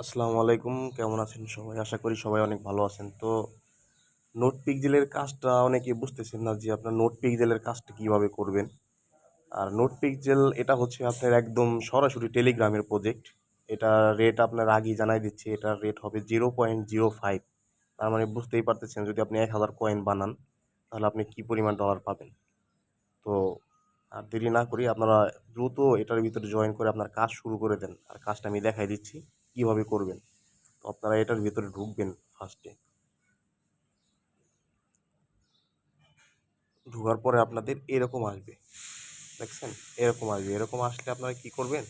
আসসালামু আলাইকুম, কেমন আছেন সবাই? আশা করি সবাই অনেক ভালো আছেন। তো নোট পিক্সেলের কাজটা অনেকে বুঝতেছেন না যে আপনার নোট পিক্সেলের কাজটা কিভাবে করবেন। আর নোট পিক্সেল এটা হচ্ছে আপনার একদম সরাসরি টেলিগ্রামের প্রজেক্ট। এটা রেট আপনার আগেই জানাই দিচ্ছি, এটার রেট হবে 0.05। তার মানে বুঝতেই পারতেছেন, যদি আপনি 1000 কয়েন বানান তাহলে আপনি কি পরিমাণ ডলার পাবেন। তো আর দেরি না করি, আপনারা দ্রুত এটার ভিতরে জয়েন করে আপনার কাজ শুরু করে দেন। আর কাজটা আমি দেখাই দিচ্ছি কিভাবে করবেন। তো আপনারা এটার ভিতরে ঢুকবেন। ফার্স্টে ঢোকার পরে আপনাদের এরকম আসবে, দেখছেন? এরকম আসলে আপনারা কি করবেন,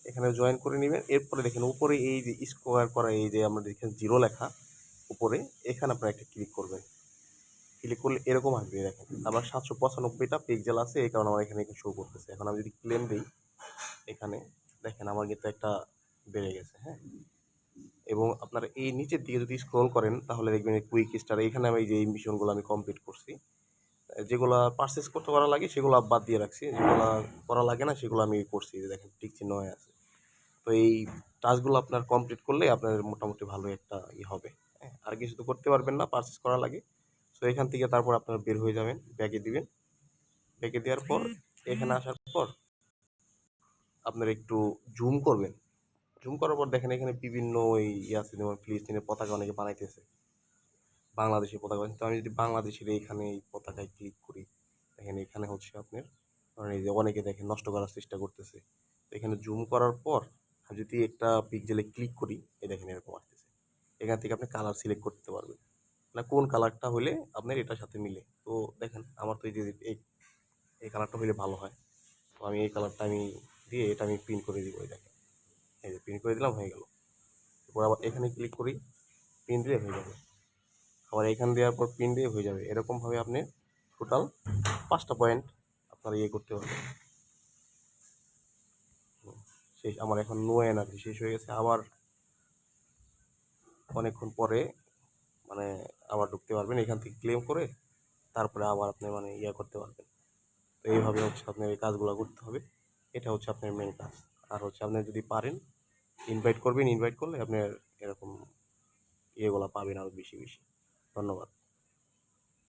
এখানে জয়েন করে নেবেন। এরপরে দেখেন উপরে এই যে স্কোয়ার করা, এই যে আমরা দেখেন জিরো লেখা উপরে, এখানে আপনারা একটা ক্লিক করবেন। ক্লিক করলে এরকম আসবে, দেখেন আমার 795টা পিক্সেল আছে, এই কারণে আমার এখানে শো করতেছে। এখন আমি যদি ক্লেম দিই এখানে, দেখেন আমার কিন্তু একটা বেড়ে গেছে, হ্যাঁ। এবং আপনারা এই নিচের দিকে যদি স্ক্রল করেন তাহলে দেখবেন কুইক স্টার, এখানে আমি যে এই মিশনগুলো আমি কমপ্লিট করছি, যেগুলো পারচেস করতে করা লাগে সেগুলো বাদ দিয়ে রাখছি, যেগুলো করা লাগে না সেগুলো আমি করছি। যে দেখেন টিক চিহ্ন হয়ে আছে। তো এই টাস্কগুলো আপনার কমপ্লিট করলে আপনার মোটামুটি ভালো একটা হবে, হ্যাঁ। আর কিছু তো করতে পারবেন না, পারচেস করা লাগে। তো এখান থেকে তারপর আপনার বের হয়ে যাবেন, ব্যাগে দিবেন। ব্যাগে দেওয়ার পর এখানে আসার পর আপনার একটু জুম করবেন। জুম করার পর দেখেন এখানে বিভিন্ন এই আছে, যেমন ফিলিস্তিনের পতাকা অনেকে বানাইতেছে, বাংলাদেশের পতাকা। কিন্তু আমি যদি বাংলাদেশের এইখানে এই পতাকায় ক্লিক করি, দেখেন এখানে হচ্ছে আপনার ধরেন এই যে অনেকে দেখেন নষ্ট করার চেষ্টা করতেছে। এখানে জুম করার পর আমি যদি একটা পিক্সেলে ক্লিক করি, এই দেখেন এরকম আসতেছে। এখান থেকে আপনি কালার সিলেক্ট করতে পারবেন, না কোন কালারটা হলে আপনার এটার সাথে মিলে। তো দেখেন আমার তো এই যে এই এই কালারটা হলে ভালো হয়। তো আমি এই কালারটা আমি দিয়ে এটা আমি প্রিন্ট করে দিব। এই দেখেন, এই যে প্রিন্ট করে দিলাম, হয়ে গেল। এরপর আবার এখানে ক্লিক করি, প্রিন্ট দিয়ে হয়ে যাবে। আবার এখান দেওয়ার পর পিন দিয়ে হয়ে যাবে। এরকমভাবে আপনি টোটাল 5টা পয়েন্ট আপনার ইয়ে করতে পারবেন। শেষ, আমার এখন নো এনার্জি শেষ হয়ে গেছে। আবার অনেকক্ষণ পরে মানে আবার ঢুকতে পারবেন এখান থেকে ক্লেম করে, তারপরে আবার আপনি মানে ইয়ে করতে পারবেন। তো এইভাবে হচ্ছে আপনার এই কাজগুলো করতে হবে। এটা হচ্ছে আপনার মেন কাজ। আর হচ্ছে আপনি যদি পারেন ইনভাইট করবেন, ইনভাইট করলে আপনার এরকম ইয়েগুলো পাবেন আরও বেশি বেশি। ধন্যবাদ।